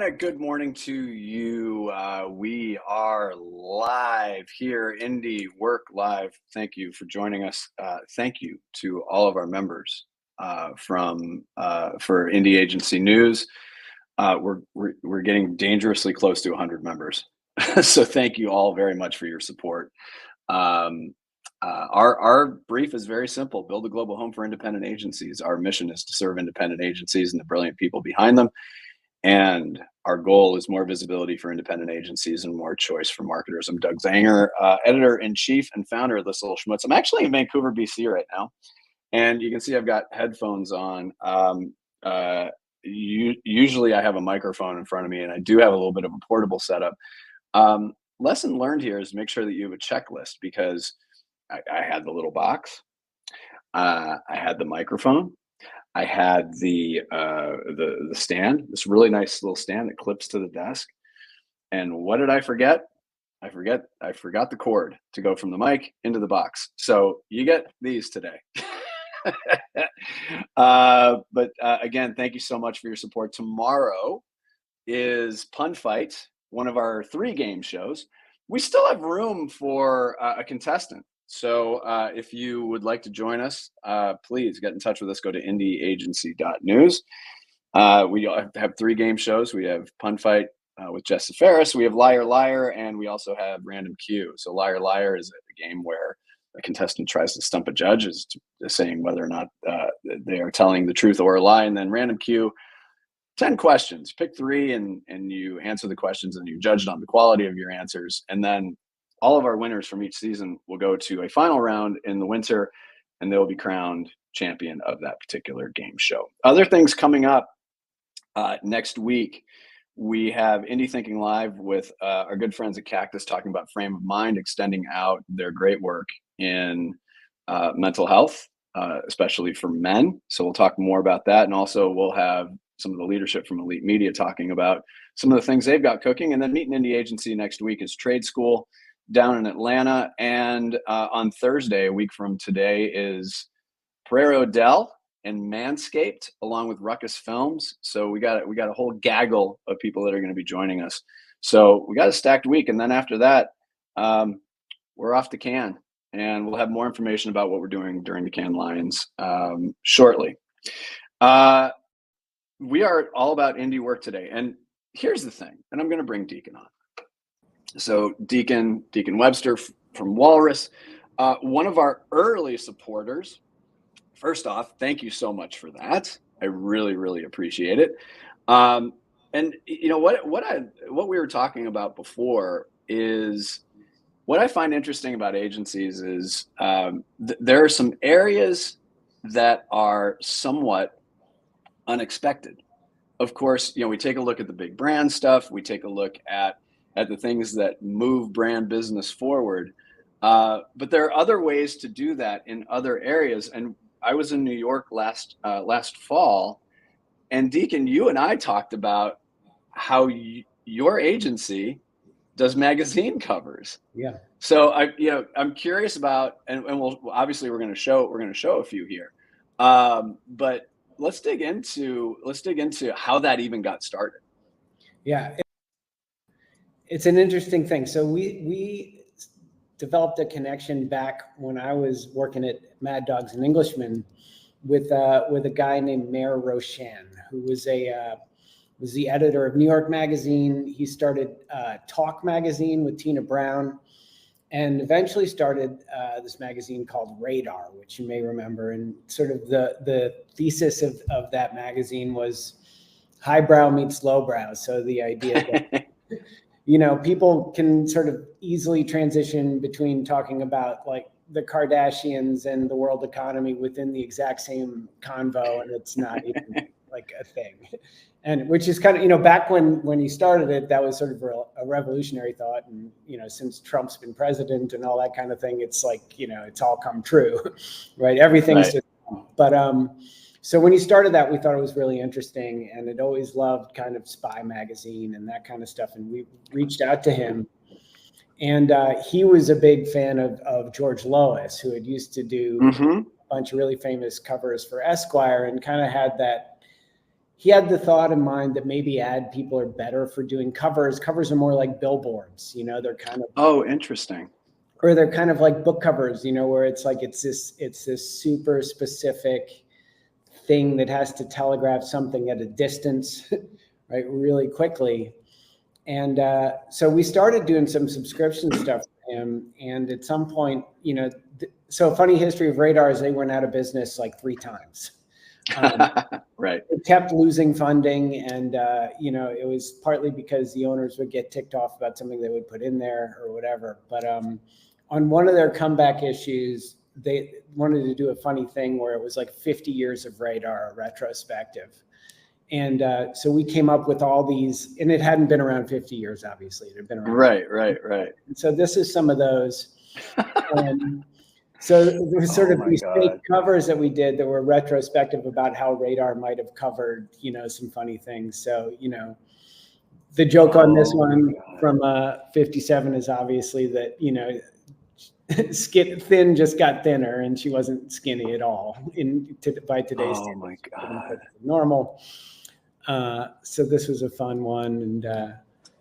a good morning to you. We are live here, Indie Work Live. Thank you for joining us. Thank you to all of our members for Indie Agency News. We're getting dangerously close to 100 members, so thank you all very much for your support. Our brief is very simple: build a global home for independent agencies. Our mission is to serve independent agencies and the brilliant people behind them. And our goal is more visibility for independent agencies and more choice for marketers. I'm Doug Zanger, editor-in-chief and founder of This Little Schmutz. I'm actually in Vancouver, BC right now. And you can see I've got headphones on. Usually I have a microphone in front of me, and I do have a little bit of a portable setup. Lesson learned here is make sure that you have a checklist, because I had the little box. I had the microphone. I had the stand, this really nice little stand that clips to the desk. And what did I forget? I forgot the cord to go from the mic into the box. So you get these today. But again, thank you so much for your support. Tomorrow is Pun Fight, one of our 3 game shows. We still have room for a contestant. So if you would like to join us, please get in touch with us. Go to indieagency.news. We have 3 game shows. We have Pun Fight with Jess Ferris. We have Liar Liar, and we also have Random Q. So Liar Liar is a game where a contestant tries to stump a judge, is saying whether or not they are telling the truth or a lie. And then Random Q, 10 questions. Pick 3 and you answer the questions, and you're judged on the quality of your answers. And then all of our winners from each season will go to a final round in the winter, and they will be crowned champion of that particular game show. Other things coming up next week, we have Indie Thinking Live with our good friends at Cactus, talking about frame of mind, extending out their great work in mental health, especially for men. So we'll talk more about that. And also we'll have some of the leadership from Elite Media talking about some of the things they've got cooking. And then Meet an Indie Agency next week is Trade School down in Atlanta. And on Thursday, a week from today, is Prairie Dell and Manscaped, along with Ruckus Films. So we got a whole gaggle of people that are going to be joining us. So we got a stacked week. And then after that, we're off to Cannes, and we'll have more information about what we're doing during the Cannes Lions shortly. We are all about indie work today. And here's the thing, and I'm going to bring Deacon on. So Deacon Webster from Walrus, one of our early supporters. First off, thank you so much for that. I really, really appreciate it. And you know what we were talking about before is what I find interesting about agencies is there are some areas that are somewhat unexpected. Of course, we take a look at the big brand stuff. We take a look at the things that move brand business forward. But there are other ways to do that in other areas. And I was in New York last fall, and Deacon, you and I talked about how your agency does magazine covers. Yeah. So I'm curious about, and we'll obviously we're going to show a few here, but let's dig into how that even got started. Yeah. It's an interesting thing. So we developed a connection back when I was working at Mad Dogs and Englishmen with a guy named Mayor Roshan, who was the editor of New York Magazine. He started Talk Magazine with Tina Brown, and eventually started this magazine called Radar, which you may remember. And sort of the thesis of that magazine was highbrow meets lowbrow. So the idea that people can sort of easily transition between talking about like the Kardashians and the world economy within the exact same convo, and it's not even like a thing. And which is kind of, back when he started it, that was sort of a revolutionary thought. And, since Trump's been president and all that kind of thing, it's like, it's all come true, right? Everything's right. But so when he started that, we thought it was really interesting, and had always loved kind of spy magazine and that kind of stuff. And we reached out to him, and he was a big fan of George Lois, who had used to do a bunch of really famous covers for Esquire, and kind of had that he had the thought in mind that maybe ad people are better for doing covers. Covers are more like billboards, they're kind of, oh, interesting. or they're kind of like book covers, where it's like, it's this super specific thing that has to telegraph something at a distance, right, really quickly. And so we started doing some subscription stuff for him. And at some point, so funny history of Radar is they went out of business like 3 times. Right. It kept losing funding, and it was partly because the owners would get ticked off about something they would put in there or whatever. But on one of their comeback issues, they wanted to do a funny thing where it was like 50 years of Radar retrospective. And so we came up with all these, and it hadn't been around 50 years, obviously. It had been around. Right. And so this is some of those. And so there was sort of these fake covers that we did that were retrospective about how Radar might have covered, some funny things. So, the joke on this one from 57 is obviously that, thin just got thinner, and she wasn't skinny at all by today's standards. My God. Normal. So this was a fun one. And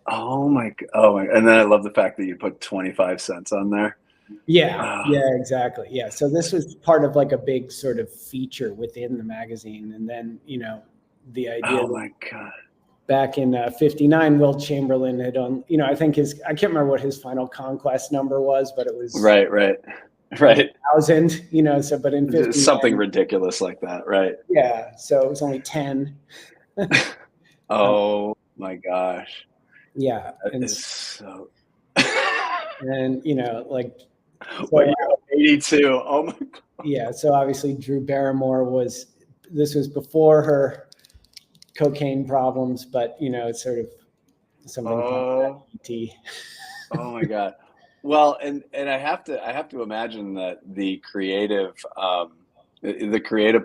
and then I love the fact that you put 25 cents on there. Yeah, exactly. Yeah. So this was part of like a big sort of feature within the magazine. And then, the idea. Oh my God. Back in 59, Will Chamberlain had I think I can't remember what his final conquest number was, but it was right. 1,000, so, but in 59, something ridiculous like that. Right. Yeah. So it was only 10. Oh my gosh. Yeah. And so. And, like. Well, you're 82. Oh my God. Yeah. So obviously Drew Barrymore this was before her cocaine problems, but it's sort of something. Oh my God. Well, and I have to imagine that the creative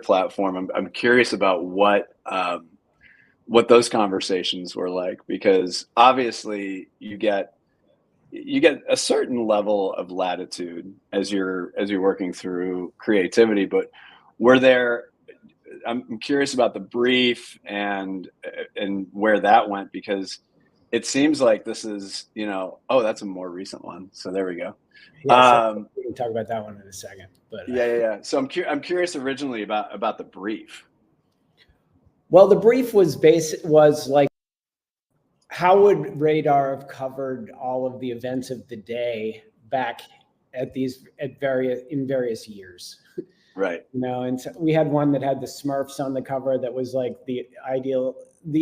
platform. I'm curious about what those conversations were like, because obviously you get a certain level of latitude as you're working through creativity, but I'm curious about the brief and where that went, because it seems like this is, that's a more recent one. So there we go. Yeah, so we can talk about that one in a second. But yeah. So I'm curious originally about the brief. Well, the brief was like, how would Radar have covered all of the events of the day back in various years? Right. And so we had one that had the Smurfs on the cover that was like the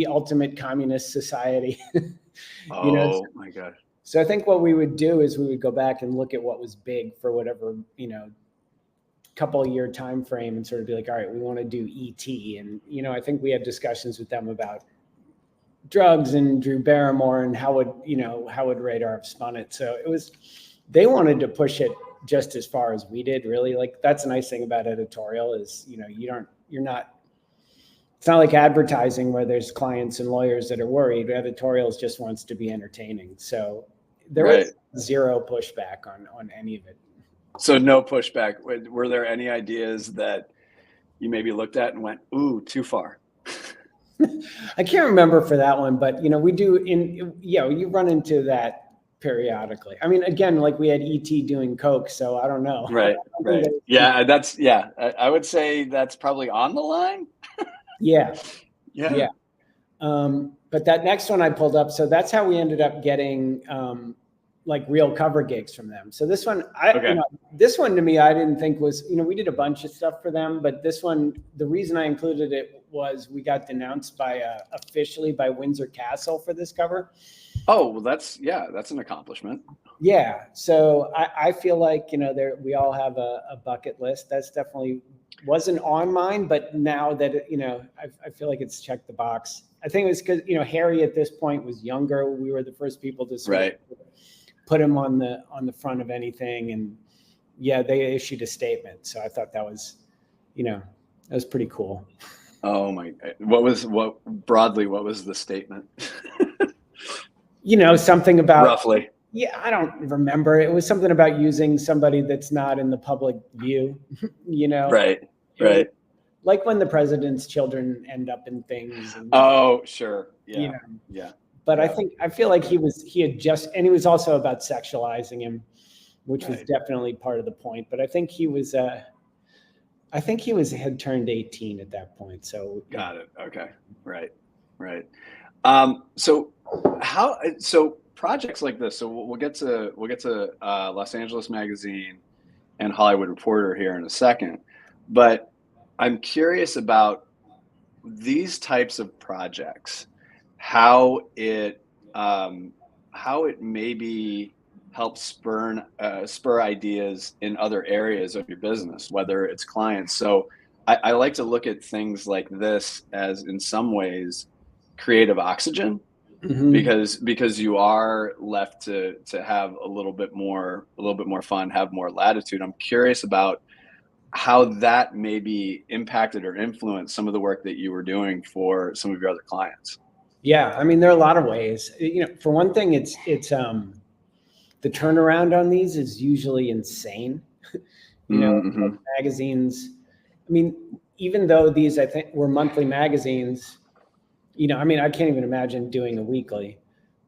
ultimate communist society. My God. So I think what we would do is we would go back and look at what was big for whatever, couple of year time frame, and sort of be like, all right, we want to do ET. And, I think we had discussions with them about drugs and Drew Barrymore and how would Radar have spun it. So they wanted to push it just as far as we did, really. Like, that's a nice thing about editorial is, it's not like advertising where there's clients and lawyers that are worried. Editorials just wants to be entertaining. So there was zero pushback on any of it. So no pushback. Were there any ideas that you maybe looked at and went, ooh, too far? I can't remember for that one, but we do you run into that periodically. I mean, again, like we had ET doing coke, so I don't know. Right. Yeah, I would say that's probably on the line. Yeah. But that next one I pulled up, so that's how we ended up getting like real cover gigs from them. So this one, this one to me, I didn't think was, we did a bunch of stuff for them, but this one, the reason I included it was we got denounced officially by Windsor Castle for this cover. Oh, well, that's an accomplishment. Yeah. So I feel like, we all have a bucket list. That's definitely wasn't on mine, but now that, I feel like it's checked the box. I think it was because, Harry at this point was younger. We were the first people to sort of put him on the front of anything. And they issued a statement. So I thought that was, that was pretty cool. Oh my, what was the statement? Something about roughly. Yeah, I don't remember. It was something about using somebody that's not in the public view, Right. like when the president's children end up in things. And, oh, sure. Yeah. you know, Yeah. but Yeah. I feel like he was also about sexualizing him, which was Right. definitely part of the point. But I think he had turned 18 at that point. So Got it. Okay. Right. Right. So projects like this. So we'll get to Los Angeles Magazine and Hollywood Reporter here in a second, but I'm curious about these types of projects, how it maybe helps spur ideas in other areas of your business, whether it's clients. So I like to look at things like this as, in some ways, creative oxygen, because you are left to have a little bit more fun, have more latitude. I'm curious about how that maybe impacted or influenced some of the work that you were doing for some of your other clients. Yeah, I mean, there are a lot of ways. For one thing, it's the turnaround on these is usually insane. Like magazines. I mean, even though these, I think, were monthly magazines, I mean, I can't even imagine doing a weekly,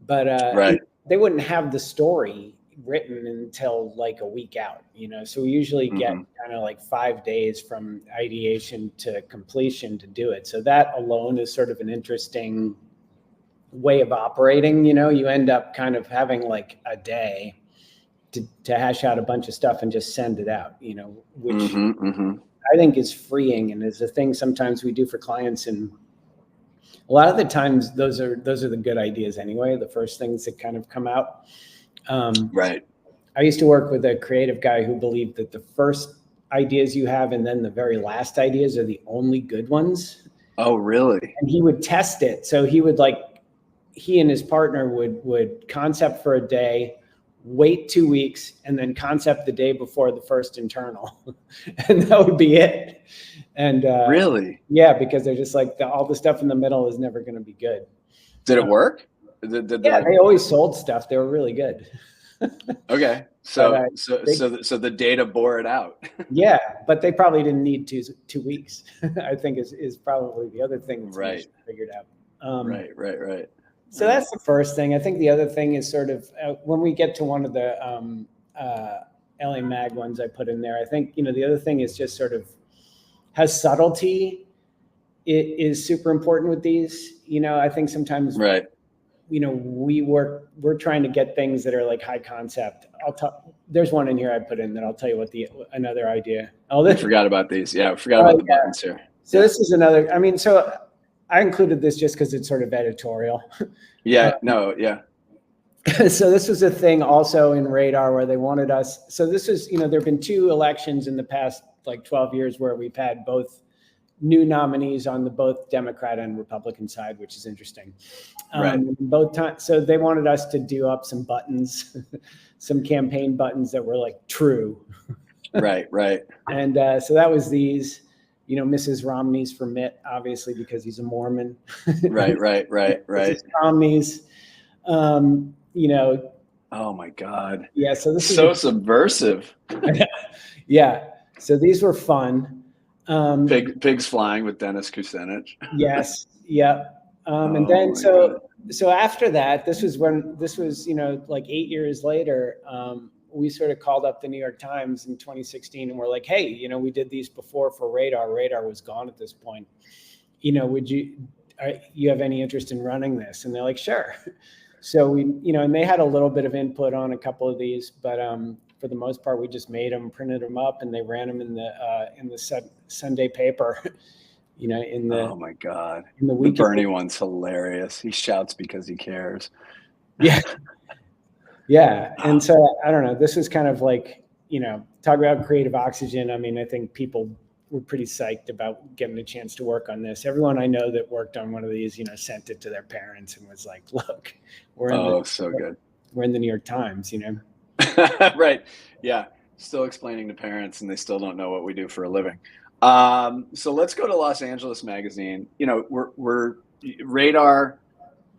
but Right. they wouldn't have the story written until like a week out, so we usually get kind of like 5 days from ideation to completion to do it. So that alone is sort of an interesting way of operating. You end up kind of having like a day to hash out a bunch of stuff and just send it out, which I think is freeing and is a thing sometimes we do for clients. And a lot of the times those are the good ideas anyway, the first things that kind of come out. Right. I used to work with a creative guy who believed that the first ideas you have and then the very last ideas are the only good ones. Oh, really? And he would test it. So he and his partner would concept for a day, wait 2 weeks, and then concept the day before the first internal. And that would be it. And really? Yeah, because they're just like all the stuff in the middle is never going to be good. Did it work? They always sold stuff. They were really good. Okay. So the data bore it out. Yeah, but they probably didn't need 2 weeks. I think is probably the other thing that's right. Figured out. Right. So that's the first thing. I think the other thing is sort of when we get to one of the LA Mag ones I put in there, I think, the other thing is just sort of has subtlety. It is super important with these. I think sometimes, right. We're trying to get things that are like high concept. There's one in here I put in that I'll tell you what another idea. I forgot about these. Yeah, I forgot about the buttons here. So this is another, so I included this just because it's sort of editorial. Yeah, no, yeah. So this was a thing also in Radar where they wanted us. So this is, there have been 2 elections in the past like 12 years where we've had both new nominees on the both Democrat and Republican side, which is interesting. Right. Both times. So they wanted us to do up some buttons, some campaign buttons that were like true. Right. And so that was these. Mrs. Romney's for Mitt, obviously, because he's a Mormon. Right. Mrs. Romney's, Oh my God. Yeah. So this is subversive. Yeah. So these were fun. Pigs flying with Dennis Kucinich. Yes. Yeah. And then so after that, this was like 8 years later. We sort of called up the New York Times in 2016 and we're like, hey, we did these before for Radar. Radar was gone at this point. Would you have any interest in running this? And they're like, sure. So we, and they had a little bit of input on a couple of these, but for the most part, we just made them, printed them up, and they ran them in the Sunday paper. Oh my God. In the Bernie one's hilarious. He shouts because he cares. Yeah. Yeah. And so I don't know, this is kind of like, talk about creative oxygen. I mean, I think people were pretty psyched about getting a chance to work on this. Everyone I know that worked on one of these, sent it to their parents and was like, look, good. We're in the New York Times, Right. Yeah. Still explaining to parents and they still don't know what we do for a living. So let's go to Los Angeles Magazine. We're Radar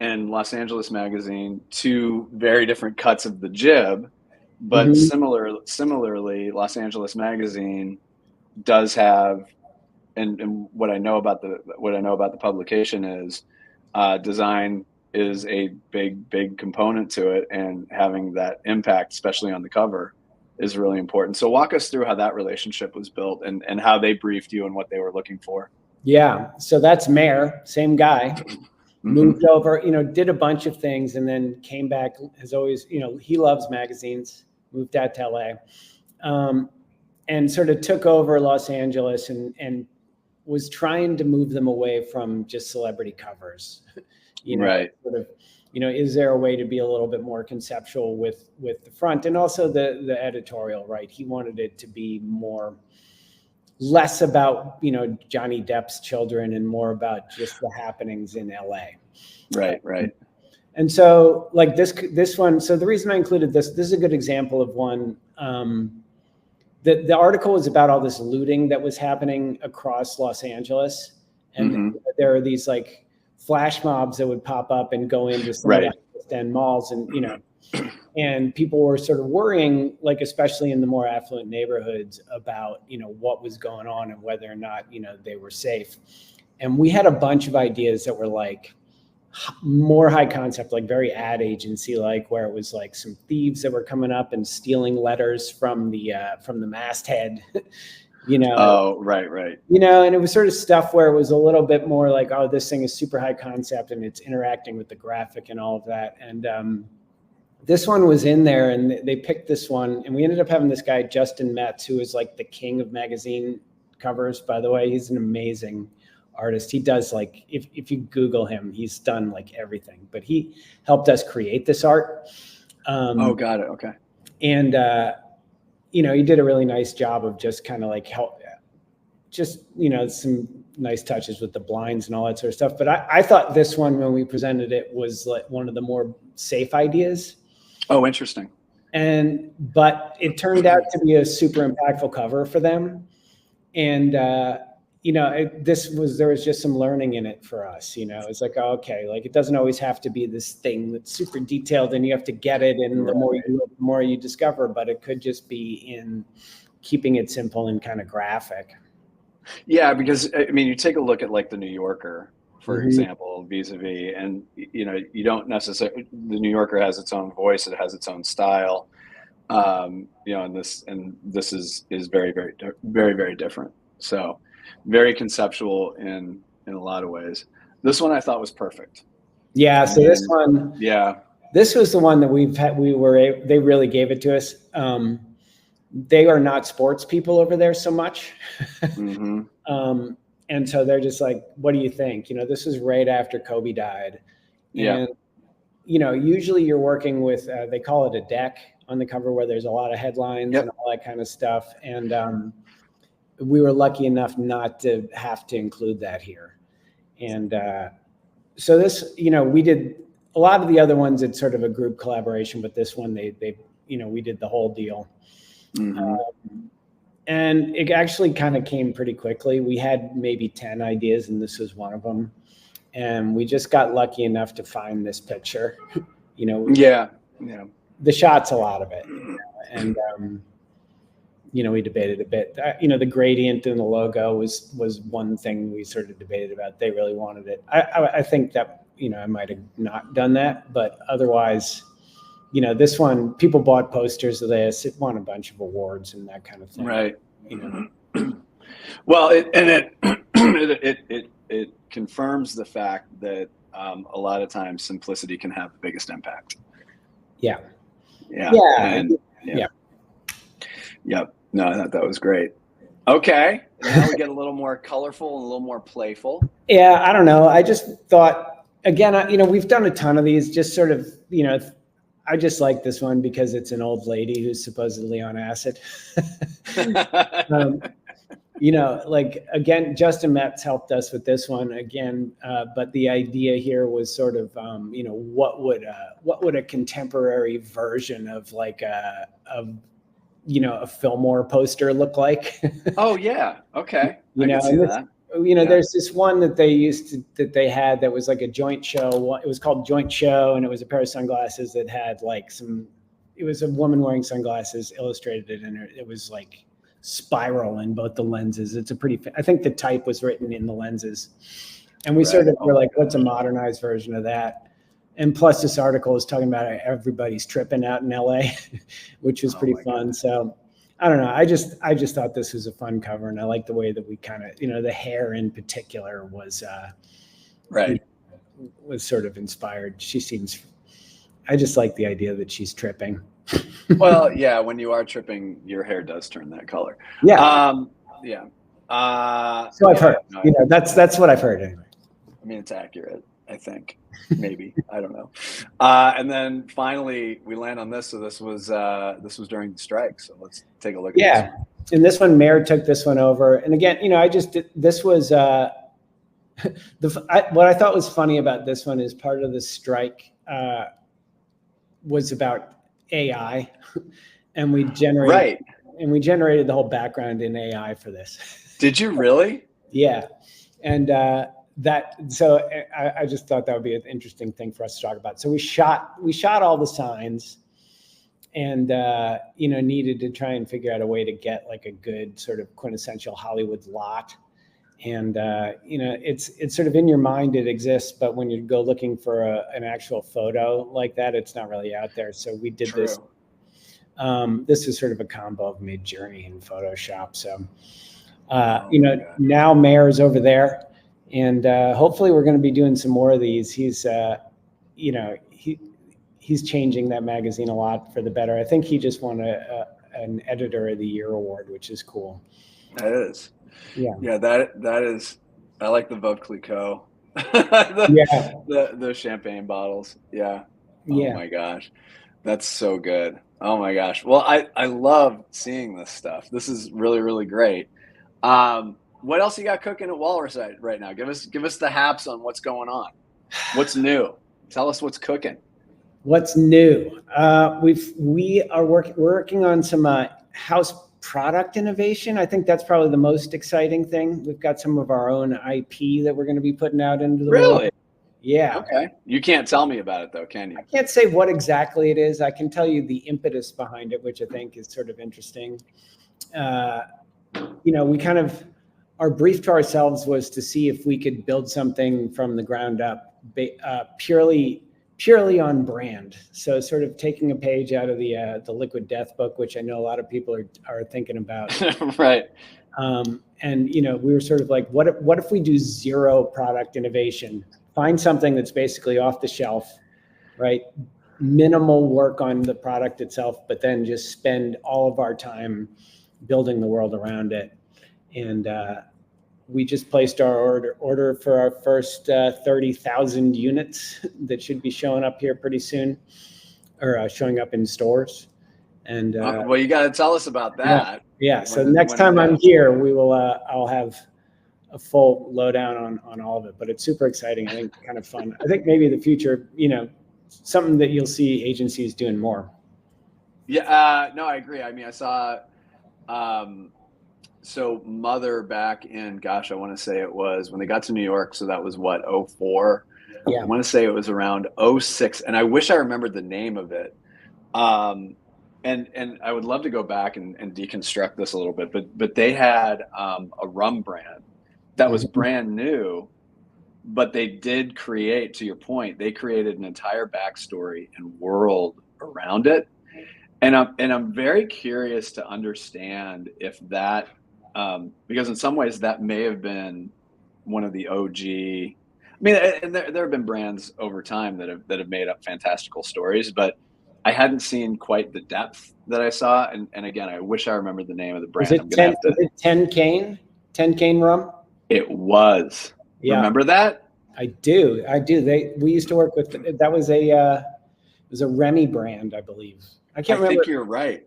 and Los Angeles Magazine, 2 very different cuts of the jib, but similarly, Los Angeles Magazine does have and what I know about the publication is design is a big component to it, and having that impact, especially on the cover, is really important. So walk us through how that relationship was built, and how they briefed you and what they were looking for. Yeah. So that's Mayor, same guy, Mm-hmm. moved over, did a bunch of things and then came back, has always, he loves magazines, moved out to LA, and sort of took over Los Angeles and was trying to move them away from just celebrity covers. Right. Sort of, is there a way to be a little bit more conceptual with the front, and also the editorial, right? He wanted it to be less about, Johnny Depp's children and more about just the happenings in LA. Right. And so like this one, so the reason I included this is a good example of one. The article was about all this looting that was happening across Los Angeles. And there are these like flash mobs that would pop up and go into some of the West End malls, and, and people were sort of worrying, like, especially in the more affluent neighborhoods, about, what was going on and whether or not, they were safe. And we had a bunch of ideas that were like more high concept, like very ad agency, like where it was like some thieves that were coming up and stealing letters from the masthead, Oh, right. And it was sort of stuff where it was a little bit more like, oh, this thing is super high concept and it's interacting with the graphic and all of that. And this one was in there, and they picked this one, and we ended up having this guy, Justin Metz, who is like the king of magazine covers, by the way. He's an amazing artist. He does, like, if you Google him, he's done like everything, but he helped us create this art. Oh, got it. Okay. And, he did a really nice job of just kind of like some nice touches with the blinds and all that sort of stuff. But I thought this one, when we presented it, was like one of the more safe ideas. Oh, interesting. But it turned out to be a super impactful cover for them. And, there was just some learning in it for us. It's like, oh, okay, like it doesn't always have to be this thing that's super detailed and you have to get it. And the more you do it, the more you discover, but it could just be in keeping it simple and kind of graphic. Yeah, because you take a look at like the New Yorker, for example, vis-a-vis, and you don't necessarily, the New Yorker has its own voice, it has its own style, and this is very, very, very, very different. So very conceptual in a lot of ways. This one I thought was perfect. Yeah. So this one, this was the one that they really gave it to us. They are not sports people over there so much. And so they're just like, what do you think? This is right after Kobe died. And, usually you're working with, they call it a deck on the cover, where there's a lot of headlines and all that kind of stuff. And we were lucky enough not to have to include that here. And so this, we did a lot of the other ones, it's sort of a group collaboration, but this one, we did the whole deal. And it actually kind of came pretty quickly. We had maybe 10 ideas, and this was one of them. And we just got lucky enough to find this picture. The shot's a lot of it. And, we debated a bit. The gradient in the logo was one thing we sort of debated about. They really wanted it. I think that, I might have not done that, but otherwise, this one, people bought posters of this. It won a bunch of awards and that kind of thing. Right. Well, it confirms the fact that a lot of times simplicity can have the biggest impact. Yeah. Yep. No, I thought that was great. Okay. Now we get a little more colorful and a little more playful. Yeah. I don't know. I just thought, again, we've done a ton of these, just sort of, I just like this one because it's an old lady who's supposedly on acid. Like, again, Justin Metz helped us with this one again. But the idea here was sort of, what would a contemporary version of like a Fillmore poster look like? Oh yeah. Okay. I can see that. There's this one that they had that was like a joint show. It was called Joint Show, and it was a pair of sunglasses that had like it was a woman wearing sunglasses illustrated, and it was like spiral in both the lenses. It's I think the type was written in the lenses. And we Right. sort of were like, what's a modernized version of that? And plus this article is talking about everybody's tripping out in LA, which was pretty fun. God. So I don't know. I just thought this was a fun cover, and I like the way that we kind of, the hair in particular was, right. Was sort of inspired. I just like the idea that she's tripping. Well, yeah, when you are tripping, your hair does turn that color. Yeah. Yeah. So I've heard, that's what I've heard anyway. I mean, it's accurate, I think. Maybe. I don't know. And then finally we land on this. So this was during the strike. So let's take a look at this. Yeah. And this one, Mayor took this one over. And again, this was, what I thought was funny about this one is part of the strike was about AI, and we generated the whole background in AI for this. Did you really? Yeah, and so I just thought that would be an interesting thing for us to talk about. So we shot all the signs, and needed to try and figure out a way to get like a good sort of quintessential Hollywood lot. And, it's sort of in your mind, it exists, but when you go looking for an actual photo like that, it's not really out there. So we did this. This is sort of a combo of Midjourney and Photoshop. So, now Mayor's over there, and hopefully we're going to be doing some more of these. He's changing that magazine a lot for the better. I think he just won an Editor of the Year award, which is cool. That is. Yeah. That is. I like the Veuve Clicquot. The champagne bottles. Yeah. Oh my gosh, that's so good. Oh my gosh. Well, I love seeing this stuff. This is really, really great. What else you got cooking at Walrus right now? Give us the haps on what's going on. What's new? Tell us what's cooking. What's new? We are working on some house product innovation. I think that's probably the most exciting thing. We've got some of our own IP that we're going to be putting out into the world. Really? Yeah. Okay. You can't tell me about it though, can you? I can't say what exactly it is. I can tell you the impetus behind it, which I think is sort of interesting. We kind of, our brief to ourselves was to see if we could build something from the ground up, purely on brand. So sort of taking a page out of the Liquid Death book, which I know a lot of people are thinking about. Right. And we were sort of like, what if we do zero product innovation? Find something that's basically off the shelf, right? Minimal work on the product itself, but then just spend all of our time building the world around it. And we just placed our order for our first 30,000 units that should be showing up here pretty soon, or showing up in stores. And well, you got to tell us about that. Yeah. So next time I'm here, we will. I'll have a full lowdown on all of it. But it's super exciting. I think kind of fun. I think maybe the future, something that you'll see agencies doing more. Yeah. No, I agree. I mean, I saw. So Mother back in, gosh, I want to say it was when they got to New York. So that was what, 04? Yeah. I want to say it was around 06. And I wish I remembered the name of it. And I would love to go back and deconstruct this a little bit, but they had a rum brand that was brand new, but they did create, to your point, they created an entire backstory and world around it. And I'm very curious to understand if that, because in some ways that may have been one of the OG. I mean, and there have been brands over time that have made up fantastical stories, but I hadn't seen quite the depth that I saw. And again, I wish I remembered the name of the brand. Was it 10 Cane? 10 Cane rum? It was. Yeah. Remember that? I do. We used to work with, that was it was a Remy brand, I believe. I can't remember. I think you're right.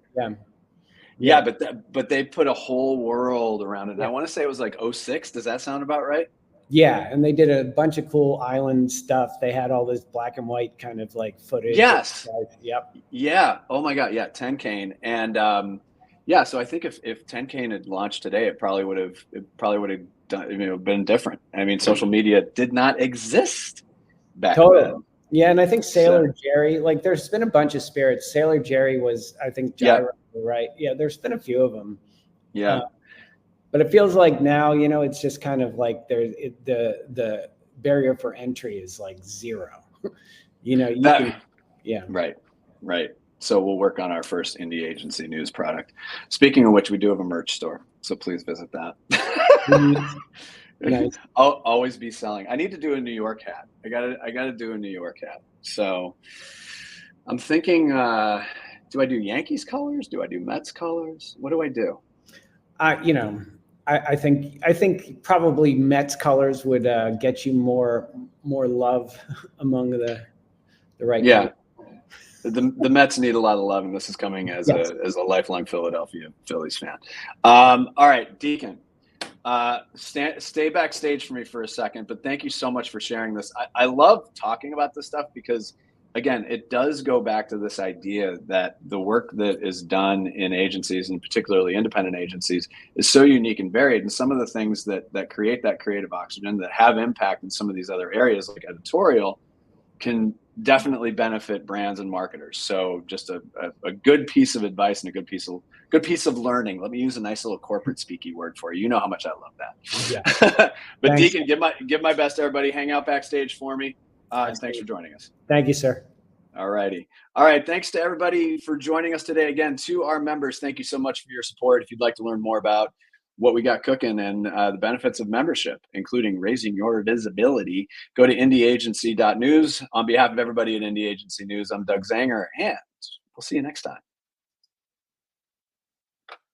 Yeah, but they put a whole world around it. Yeah. I want to say it was like 06. Does that sound about right? Yeah, and they did a bunch of cool island stuff. They had all this black and white kind of like footage. Yes. Yep. Yeah. Oh my God. Yeah. 10 Cane. And so I think if 10 Cane had launched today, it probably would have done, been different. I mean, social media did not exist back then. Yeah, and I think Sailor Jerry, like there's been a bunch of spirits. Sailor Jerry was, I think, Gyro, right? Yeah, there's been a few of them. Yeah. But it feels like now, it's just kind of like the barrier for entry is like zero. Yeah. Right. So we'll work on our first indie agency news product. Speaking of which, we do have a merch store, so please visit that. Nice. I'll always be selling. I need to do a New York hat. I gotta do a New York hat. So I'm thinking, do I do Yankees colors? Do I do Mets colors? What do I do? I think probably Mets colors would get you more love among the right Yeah. group. The Mets need a lot of love, and this is coming as Yes. a lifelong Philadelphia Phillies fan. All right, Deacon, stay backstage for me for a second, but thank you so much for sharing this. I love talking about this stuff because, again, it does go back to this idea that the work that is done in agencies, and particularly independent agencies, is so unique and varied. And some of the things that create that creative oxygen, that have impact in some of these other areas, like editorial, can definitely benefit brands and marketers. So just a good piece of advice and a good piece of learning. Let me use a nice little corporate speaky word for you. You know how much I love that. Yeah. But Thanks. Deacon, give my best to everybody. Hang out backstage for me. And thanks for joining us. Thank you, sir. All righty. All right. Thanks to everybody for joining us today. Again, to our members, thank you so much for your support. If you'd like to learn more about what we got cooking and the benefits of membership, including raising your visibility, go to indieagency.news. On behalf of everybody at Indie Agency News, I'm Doug Zanger, and we'll see you next time.